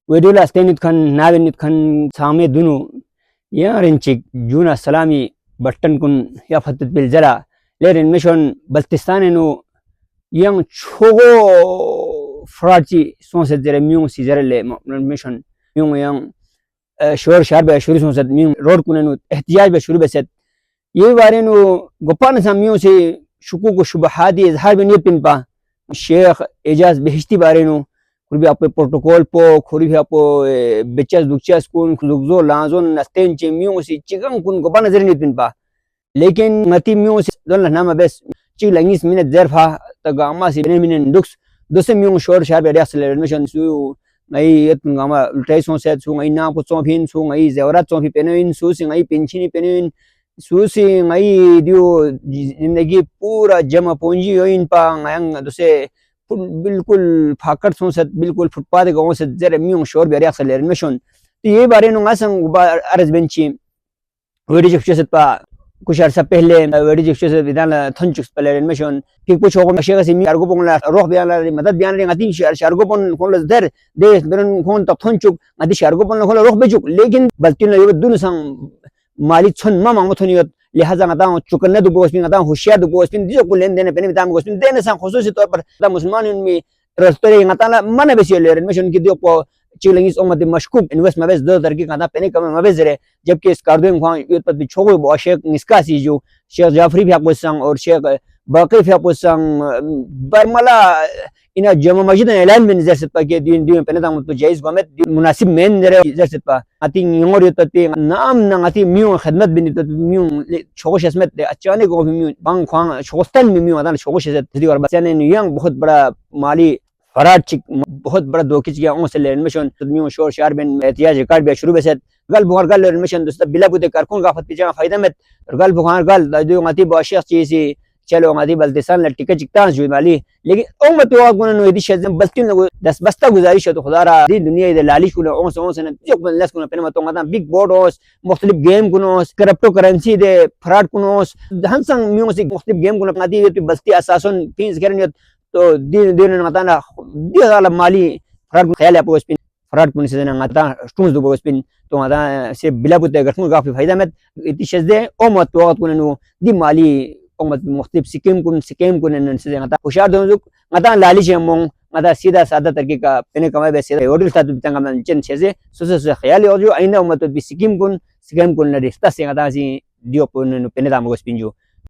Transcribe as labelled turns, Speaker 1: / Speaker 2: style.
Speaker 1: wedula stenit kan navenit kan same dunu ya renchik juna salami button kun ya fatit bil jala lerin mission baltistan nu yang chogo fraji sonset jere miung si jere le mission miung yang shor shar be shuru sonset miung road kunenu ehtiyaj be shuru beset ये बारे नु गोपान सामियों से शुकू को शुबहादी इजहार भी नहीं pin पा शेख एजाज बेहिश्ती बारे नु खुरबी आप प्रोटोकॉल पो खुरबी आप बेचस दुचस कुन खुलुगजो लाजोन नस्तेन चेमियों से चिगंग कुन गोपान नजर नहीं पिन पा लेकिन मती मियों से दोन नाम बेस चिग लंगिस मिनट जरफा तगामा से मिनट दुक्स दोसे मियों शोर शार बेरिया सेलेरेशन सु ngai etngama ultai sonset su ngai na po chomhin su ngai zewra chomhi penin su singai pinchini penin susi ngai dio जिंदगी पूरा जमा पूंजी इन पा ngang दोसे बिल्कुल फाकट sonset बिल्कुल फुटपाथ गांव से जरे मियों शोर बेरिया सेलेरेशन तो ये बारे नु ngasang arz benchi वेडी जिक्चेत पा कुछ अर्सा पहले वेडी जिक्चेत विधान थंचुक्स सेलेरेशन फिर कुछ होगा शेगा से मी अर्गो पोंगला रोह बियाला मदद बियान रे ngati शारगो पोन कोन दर दे बेरन कोन तक थंचुक ngati शारगो पोन कोन रोह बेजुक लेकिन बल्तिन यो दुन संग माली छन मा मांग थनियत लिहाजा ngata चुकन दु बोस ngata होशियार दु बोस दियो को लेन देने पेने बिताम गोस देने संग खसुसी तौर पर दा मुसलमान में रस्तरे ngata ला मन बेसी सेलेरेशन की दियो को चिलंगिस ओमदे मशकूक इन्वेस्ट मबेस दो तरकी ngata पेने कम मबेस रे जबकि इस कारदुम खान युत पर छोगो बो शेख निस्कासी जो शेख जाफरी भी आपको संग और शेख बाकी भी आपको संग बरमला इन जमा मस्जिद ऐलान में नजर से के दिन दिन पेने दाम तो जायज गमेत मुनासिब मेन नजर नजर से पा आती योर युत पे नाम न आती मियो खिदमत बिन तो मियो छोगो शस्मत अचानक को मियो बांग खान छोगस्तन मियो अदा छोगो शस्मत थी और बचने यंग बहुत बड़ा माली फराड चिक बहुत बड़ा दोकिच गया ओं से लेनमेशन मियो शोर शार बिन एहतियाज रिकॉर्ड बे शुरू बेset गल बुहार गल लेनमेशन दोस्त बिला बुदे कारकुन गाफत पिजा फायदा में गल बुहार गल दो ngati बा शेख चीज चलो ngati बल्तिसान लटिके चिकता जुई माली लेकिन ओं मत वा गुन नो यदि शज बल्तिन लो 10 बस्ता गुजारिश तो खुदारा दी दुनिया इधर लालिश कुन ओं से न जो लस कुन पेन मत ngata बिग बोर्ड ओस मुख्तलिफ गेम कुन ओस क्रिप्टो करेंसी दे फ्रॉड कुन ओस हंसंग म्यूजिक मुख्तलिफ गेम कुन ngati ये बस्ती असासन फीस करन तो दिन दिन ngata na dia ala mali fraud ख्याल आपको स्पिन फ्रॉड पुन से ngata स्टूंस दो स्पिन तो ngata से बिला बुते गठन गाफी फायदा में इति शजदे ओ मत वक्त कुन नो दी माली ओ मत मुख्तलिफ सिक्किम कुन न से ngata होशियार दो ngata लाली जेमों ngata सीधा सादा तरीके का पेने कमाए वैसे ऑर्डर था तो तंगा मन चन से से ख्याल और जो आइना मत भी सिक्किम कुन न रिश्ता से ngata सी दियो पुन पेने दाम को स्पिन जो